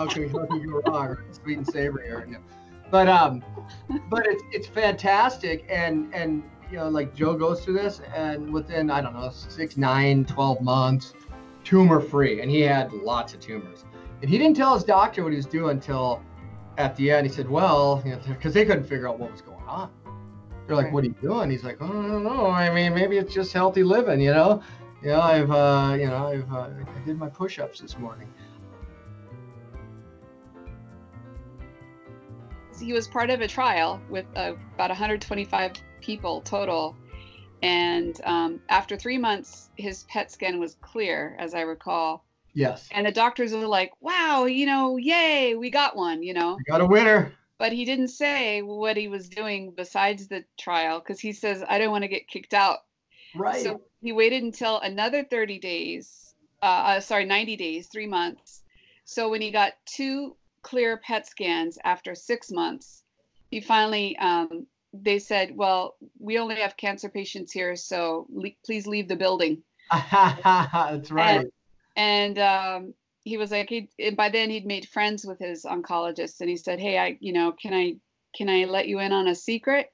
can go wrong? Right? Sweet and savory, or, but it's fantastic, and like Joe goes through this, and within, I don't know, 6, 9, 12 months, tumor free, and he had lots of tumors, and he didn't tell his doctor what he was doing until at the end. He said, well, because they couldn't figure out what was going on. They're like, what are you doing? He's like, oh, I don't know. I mean, maybe it's just healthy living, I did my push-ups this morning. He was part of a trial with about 125 people total. And after 3 months, his PET scan was clear, as I recall. Yes. And the doctors were like, wow, yay, we got one, We got a winner. But he didn't say what he was doing besides the trial, because he says, I don't want to get kicked out. Right. So he waited until another 90 days, 3 months. So when he got 2 clear PET scans after 6 months, he finally, they said, well, we only have cancer patients here, so please leave the building. That's right. And he was like, by then he'd made friends with his oncologist, and he said, hey, can I let you in on a secret?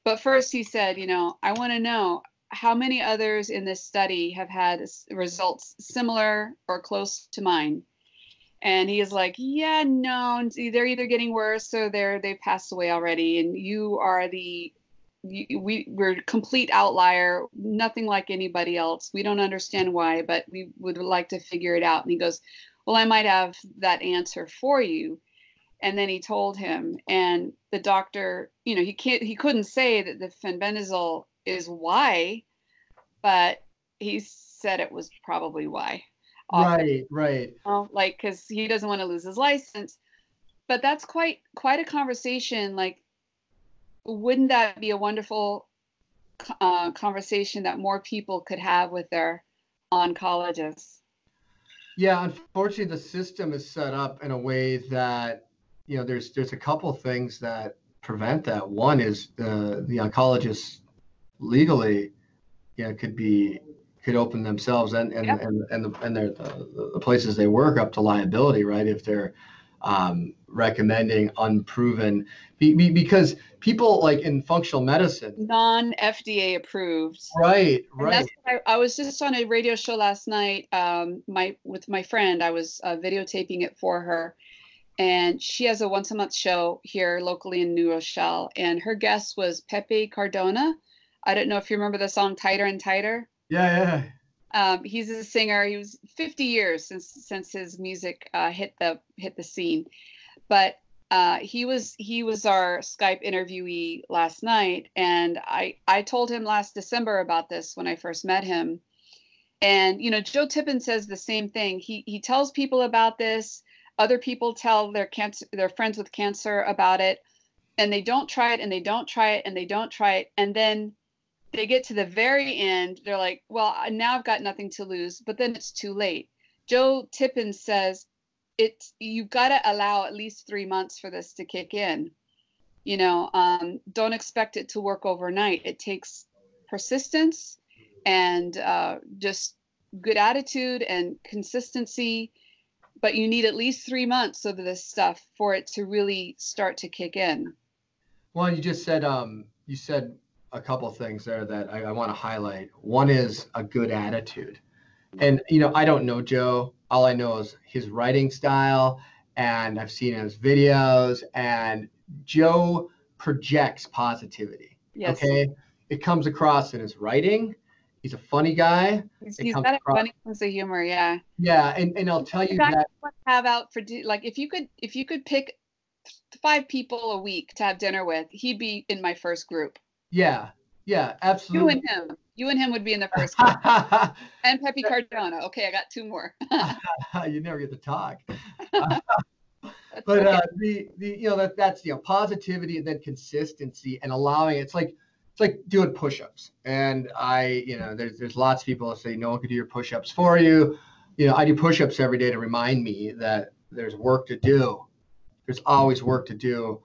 But first he said, I want to know how many others in this study have had results similar or close to mine. And he is like, yeah, no, they're either getting worse or they've passed away already. And you are we're a complete outlier, nothing like anybody else. We don't understand why, but we would like to figure it out. And he goes, well, I might have that answer for you. And then he told him, and the doctor, he couldn't say that the fenbendazole is why, but he said it was probably why. Right. Because he doesn't want to lose his license. But that's quite a conversation. Like, wouldn't that be a wonderful conversation that more people could have with their oncologists? Yeah, unfortunately, the system is set up in a way that, there's a couple things that prevent that. One is the oncologists legally, could open themselves and the places they work up to liability, right? If they're recommending unproven, because people like in functional medicine, non-FDA approved. Right. I was just on a radio show last night, with my friend. I was videotaping it for her, and she has a once a month show here locally in New Rochelle, and her guest was Pepe Cardona. I don't know if you remember the song Tighter and Tighter. Yeah. He's a singer. He was 50 years since his music hit the scene, but he was our Skype interviewee last night, and I told him last December about this when I first met him, and Joe Tippin says the same thing. He tells people about this. Other people tell their friends with cancer about it, and they don't try it, and they don't try it, and they don't try it, and then they get to the very end, they're like, well, now I've got nothing to lose, but then it's too late. Joe Tippin says you've got to allow at least 3 months for this to kick in. Don't expect it to work overnight. It takes persistence and just good attitude and consistency, but you need at least 3 months of this stuff for it to really start to kick in. Well, you just said, you said a couple of things there that I want to highlight. One is a good attitude. And, I don't know Joe. All I know is his writing style, and I've seen his videos, and Joe projects positivity. Yes. Okay. It comes across in his writing. He's a funny guy. He's got a funny sense of humor. Yeah. Yeah. And I'll tell you that have out for, like, if you could pick 5 people a week to have dinner with, he'd be in my first group. Yeah, absolutely. You and him would be in the first group. And Pepe Cardona. Okay, I got 2 more. You never get to talk. But that's positivity and then consistency and allowing it's like doing push-ups. And there's lots of people that say no one can do your push-ups for you. I do push-ups every day to remind me that there's work to do. There's always work to do,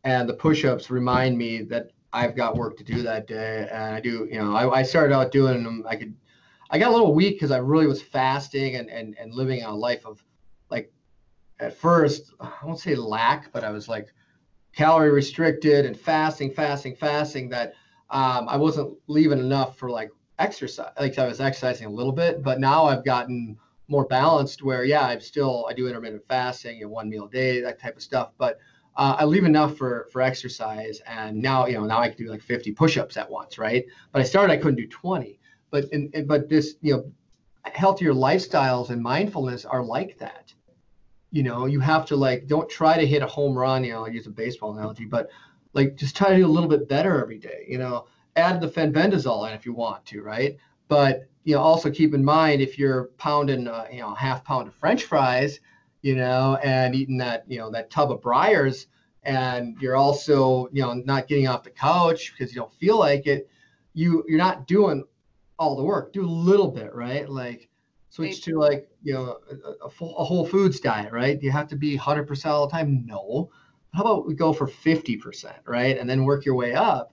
and the push-ups remind me that I've got work to do that day. And I do, I started out doing them. I got a little weak because I really was fasting and living a life of like at first, I won't say lack, but I was like calorie restricted and fasting that I wasn't leaving enough for like exercise. Like I was exercising a little bit, but now I've gotten more balanced where, yeah, I do intermittent fasting and 1 meal a day, that type of stuff. But I leave enough for exercise. And now, now I can do like 50 push-ups at once, right? But I couldn't do 20. But this, healthier lifestyles and mindfulness are like that. You have to like, don't try to hit a home run, I use a baseball analogy, but like just try to do a little bit better every day, add the fenbendazole in if you want to, right? But, also keep in mind if you're pounding, half pound of French fries, and eating that, that tub of Breyers, and you're also, not getting off the couch because you don't feel like it, you're not doing all the work. Do a little bit, right? Like switch to like, a whole foods diet, right? Do you have to be 100% all the time? No. How about we go for 50%, right? And then work your way up,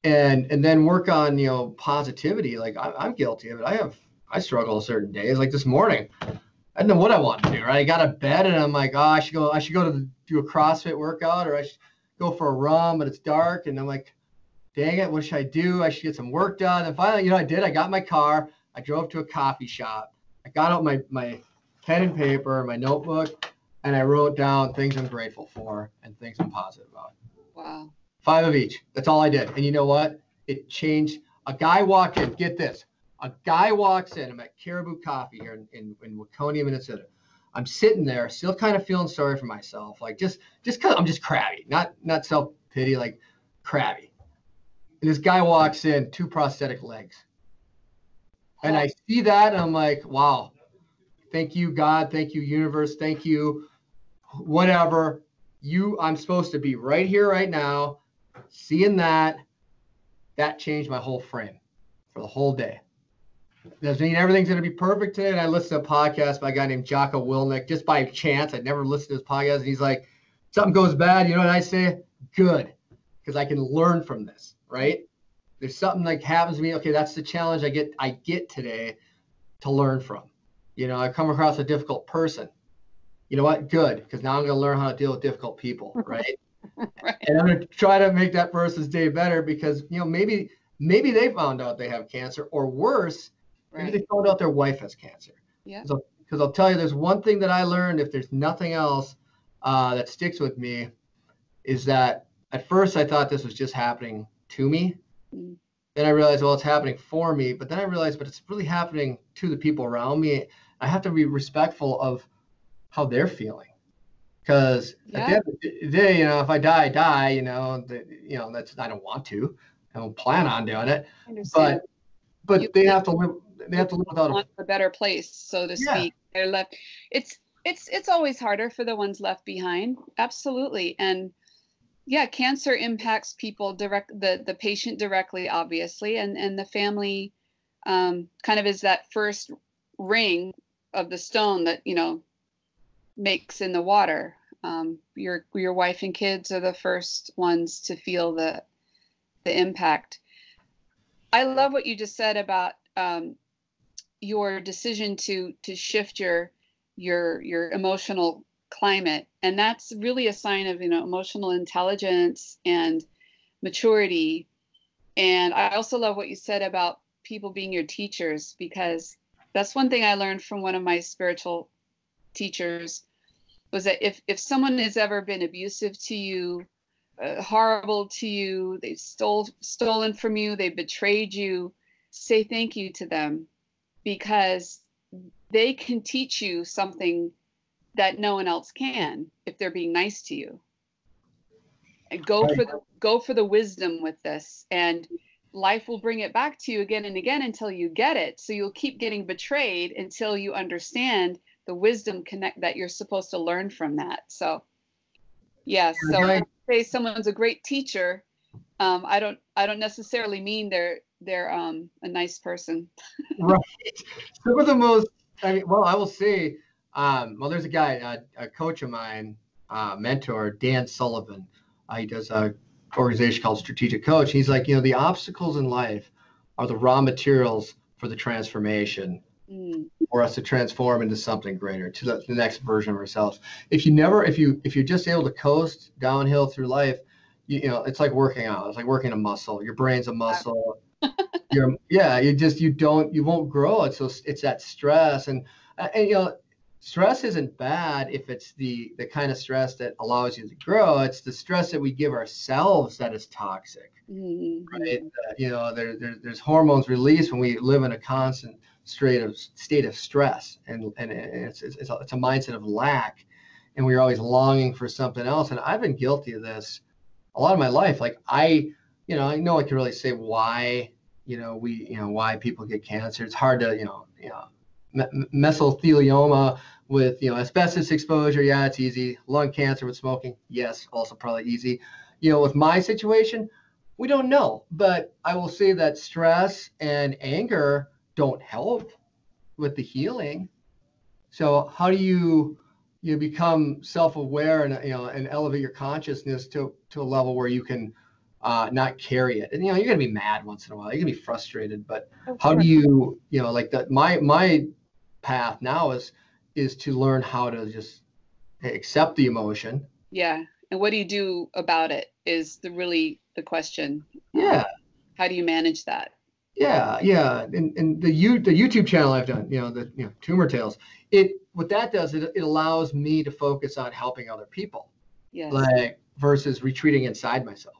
and then work on, positivity. Like I'm guilty of it. I struggle certain days. Like this morning, I didn't know what I wanted to do, right? I got out of bed and I'm like, oh, I should go do a CrossFit workout, or I should go for a run, but it's dark. And I'm like, dang it, what should I do? I should get some work done. And finally, I did. I got in my car. I drove to a coffee shop. I got out my pen and paper, my notebook, and I wrote down things I'm grateful for and things I'm positive about. Wow. 5 of each. That's all I did. And you know what? It changed. A guy walked in. Get this. A guy walks in. I'm at Caribou Coffee here in Waconia, Minnesota. I'm sitting there, still kind of feeling sorry for myself, like just because I'm just crabby, not self-pity, like crabby. And this guy walks in, 2 prosthetic legs. And I see that, and I'm like, wow, thank you, God. Thank you, universe. Thank you, whatever. I'm supposed to be right here, right now. Seeing that changed my whole frame for the whole day. Doesn't mean everything's going to be perfect today. And I listened to a podcast by a guy named Jocko Willink, just by chance. I'd never listened to his podcast. And he's like, something goes bad. You know what I say? Good. Because I can learn from this, right? There's something like happens to me. Okay, that's the challenge I get today to learn from. I come across a difficult person. You know what? Good, because now I'm going to learn how to deal with difficult people, right? Right. And I'm going to try to make that person's day better because, maybe they found out they have cancer, or worse, maybe they found out their wife has cancer. Yeah. Because I'll tell you, there's one thing that I learned, if there's nothing else that sticks with me, is that at first I thought this was just happening to me. Mm. Then I realized, well, it's happening for me. But then I realized, but it's really happening to the people around me. I have to be respectful of how they're feeling. Because at the end of the day, if I die, I die. That's, I don't want to. I don't plan on doing it. But they have to live. They have to live without a better place, so to speak. They're left. It's always harder for the ones left behind. Absolutely. And yeah, cancer impacts people the patient directly, obviously, and the family kind of is that first ring of the stone that makes in the water. Your wife and kids are the first ones to feel the impact. I love what you just said about your decision to shift your emotional climate, and that's really a sign of emotional intelligence and maturity. And I also love what you said about people being your teachers, because that's one thing I learned from one of my spiritual teachers, was that if someone has ever been abusive to you, horrible to you, they've stolen from you, they betrayed you, say thank you to them, because they can teach you something that no one else can if they're being nice to you. And go for the wisdom with this, and life will bring it back to you again and again until you get it. So you'll keep getting betrayed until you understand the wisdom that you're supposed to learn from that. So yeah, so when I say someone's a great teacher, I don't necessarily mean they're a nice person. Right. Some of the most, I will say, there's a guy, a coach of mine, mentor, Dan Sullivan. He does a organization called Strategic Coach. He's like, the obstacles in life are the raw materials for the transformation for us to transform into something greater, to the next version of ourselves. If you're just able to coast downhill through life, it's like working out. It's like working a muscle. Your brain's a muscle. You won't grow it. So it's that stress, and stress isn't bad if it's the kind of stress that allows you to grow. It's the stress that we give ourselves that is toxic, right? There's hormones released when we live in a constant state of stress, and it's a mindset of lack, and we're always longing for something else. And I've been guilty of this a lot of my life. Like I know I can really say why why people get cancer. It's hard to mesothelioma with asbestos exposure. Yeah, it's easy. Lung cancer with smoking. Yes, also probably easy. With my situation, we don't know, but I will say that stress and anger don't help with the healing. So how do you become self-aware and elevate your consciousness to a level where you can not carry it? And you're gonna be mad once in a while. You're gonna be frustrated, but how do you like that? My path now is to learn how to just accept the emotion. Yeah. And what do you do about it is really the question. Yeah. How do you manage that? Yeah. And the YouTube channel I've done, the Tumor Tales, what that does, it allows me to focus on helping other people. Yes. Like versus retreating inside myself,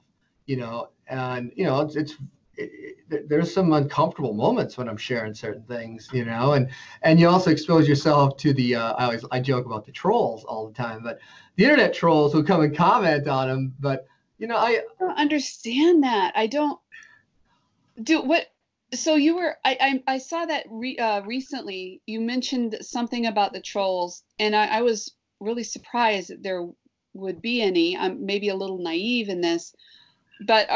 there's some uncomfortable moments when I'm sharing certain things, and you also expose yourself to the, I joke about the trolls all the time, but the internet trolls who come and comment on them. But, I don't understand that. I don't do what. So I saw that recently you mentioned something about the trolls, and I was really surprised that there would be any. I'm maybe a little naive in this, but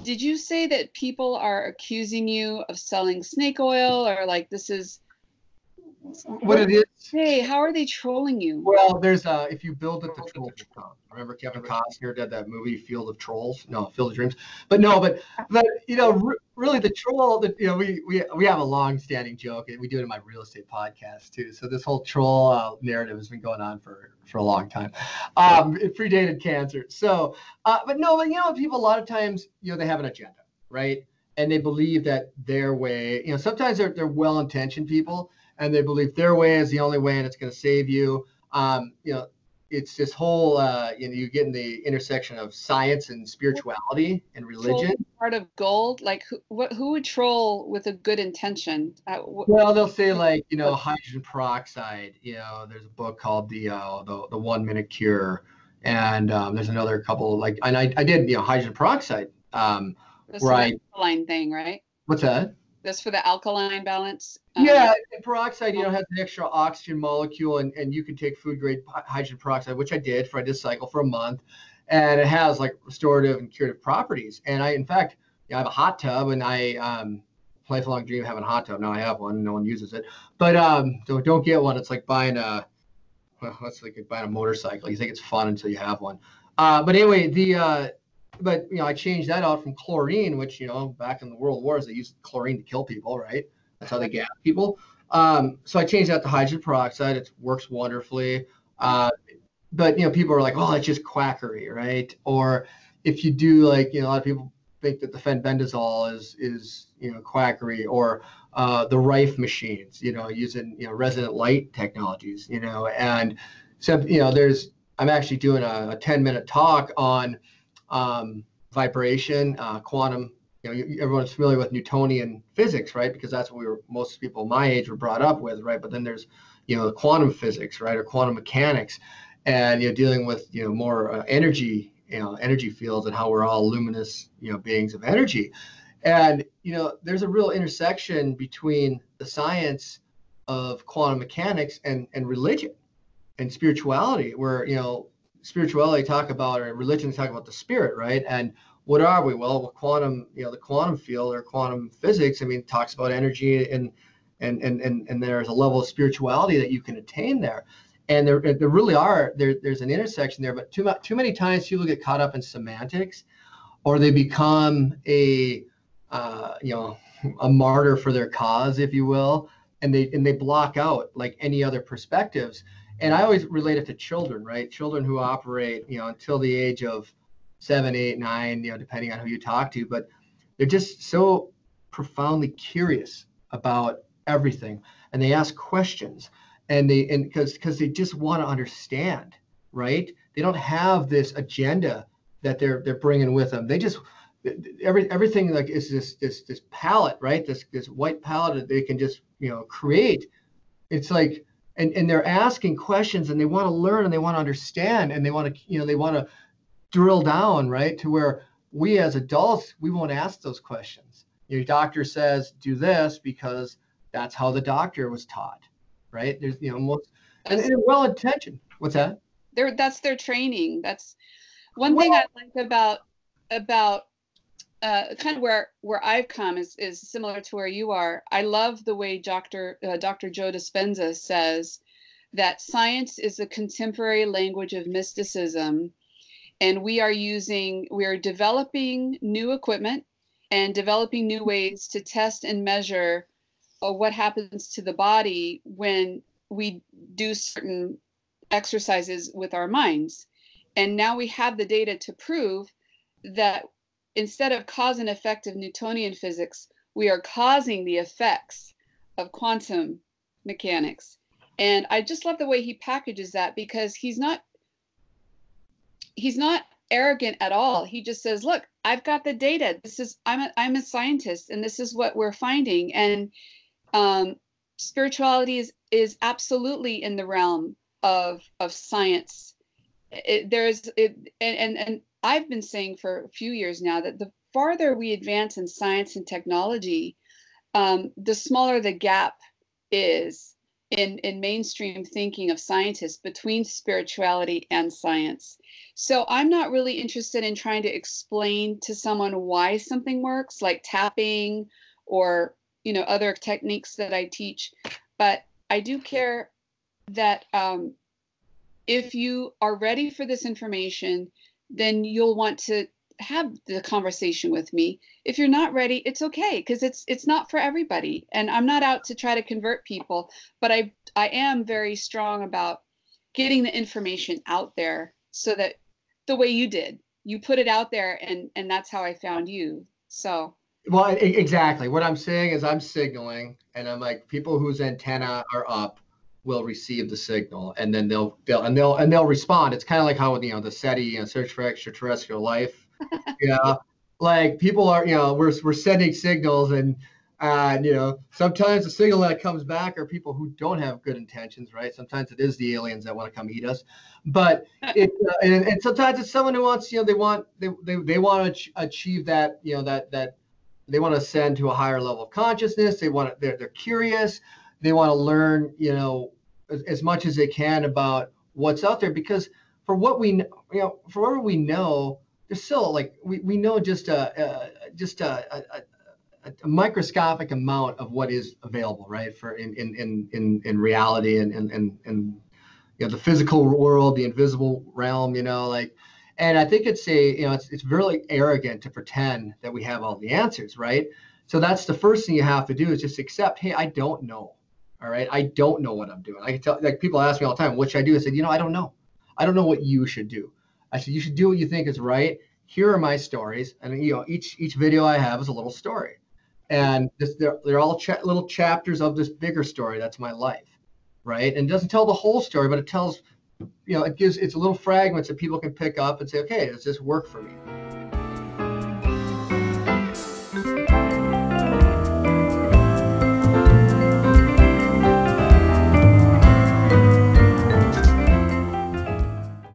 did you say that people are accusing you of selling snake oil, or like this is what it is? Hey, how are they trolling you? Well, there's if you build it, the trolls will come. Remember Kevin Costner did that movie Field of Trolls? No, Field of Dreams. But really the troll that we have a long-standing joke, and we do it in my real estate podcast too. So this whole troll narrative has been going on for a long time. It predated cancer. So, people a lot of times they have an agenda, right? And they believe that their way. Sometimes they're well-intentioned people, and they believe their way is the only way, and it's going to save you. It's this whole, you get in the intersection of science and spirituality and religion. Heart of gold, like who would troll with a good intention? Well, they'll say like, hydrogen peroxide. There's a book called the 1 Minute Cure, and there's another couple and I did hydrogen peroxide. That's the alkaline thing, right? What's that? That's for the alkaline balance. Yeah, and peroxide, has an extra oxygen molecule, and you can take food grade hydrogen peroxide, which I did cycle for a month, and it has like restorative and curative properties. And in fact, I have a hot tub, and I lifelong dream of having a hot tub. Now I have one, no one uses it, but so don't get one. It's like buying buying a motorcycle. You think it's fun until you have one. But anyway, I changed that out from chlorine, which, back in the World Wars, they used chlorine to kill people, right? That's how they gas people. So I changed that to hydrogen peroxide. It works wonderfully. But, people are like, oh, it's just quackery, right? Or if you do, a lot of people think that the fenbendazole is quackery, or the Rife machines, using, resonant light technologies, and so, I'm actually doing a 10-minute talk on vibration, quantum. Everyone's familiar with Newtonian physics, right? Because that's what most people my age were brought up with, right? But then there's, quantum physics, right, or quantum mechanics, and dealing with more energy, energy fields, and how we're all luminous, beings of energy. And there's a real intersection between the science of quantum mechanics and religion and spirituality, where spirituality talk about, or religion talk about the spirit, right? And what are we? Well, quantum, the quantum field or quantum physics, talks about energy, and there's a level of spirituality that you can attain there. And there really there's an intersection there, but too many times people get caught up in semantics, or they become a martyr for their cause, if you will. and they block out like any other perspectives. And I always relate it to children, right? Children who operate, until the age of 7, 8, 9, depending on who you talk to, but they're just so profoundly curious about everything, and they ask questions, and because they just want to understand, right? They don't have this agenda that they're bringing with them. They just everything like is this palette, right? This white palette that they can just create. It's like, and they're asking questions, and they want to learn, and they want to understand, and they want to drill down, right, to where we as adults, we won't ask those questions. Your doctor says do this because that's how the doctor was taught, right? There's most, and well-intentioned. What's that? That's their training. That's one thing I like about kind of where I've come is similar to where you are. I love the way Dr. Joe Dispenza says that science is a contemporary language of mysticism, and we are developing new equipment and developing new ways to test and measure what happens to the body when we do certain exercises with our minds. And now we have the data to prove that instead of cause and effect of Newtonian physics, we are causing the effects of quantum mechanics. And I just love the way he packages that, because he's not arrogant at all. He just says, look, I've got the data. I'm a scientist, and this is what we're finding. And spirituality is absolutely in the realm of science. And I've been saying for a few years now that the farther we advance in science and technology, the smaller the gap is in mainstream thinking of scientists between spirituality and science. So I'm not really interested in trying to explain to someone why something works, like tapping or other techniques that I teach. But I do care that if you are ready for this information, then you'll want to have the conversation with me. If you're not ready, it's okay, because it's not for everybody. And I'm not out to try to convert people, but I am very strong about getting the information out there, so that the way you did, you put it out there, and that's how I found you. So. Well, exactly. What I'm saying is I'm signaling, and I'm like, people whose antenna are up will receive the signal, and then they'll respond. It's kind of like how with the SETI, search for extraterrestrial life. Like people are, we're sending signals, and sometimes the signal that comes back are people who don't have good intentions, right? Sometimes it is the aliens that want to come eat us, but and sometimes it's someone who wants, they want to achieve that, that they want to ascend to a higher level of consciousness. They're curious. They want to learn, as much as they can about what's out there, because for what we know, for whatever we know, there's still like we know just a microscopic amount of what is available, right? For in reality and the physical world, the invisible realm, and I think it's it's really arrogant to pretend that we have all the answers, right? So that's the first thing you have to do, is just accept, hey, I don't know. All right, I don't know what I'm doing. I can tell, like, people ask me all the time, what should I do? I said, I don't know. I don't know what you should do. I said, you should do what you think is right. Here are my stories, and each video I have is a little story, and they're all little chapters of this bigger story. That's my life, right? And it doesn't tell the whole story, but it tells, it's little fragments that people can pick up and say, okay, does this work for me?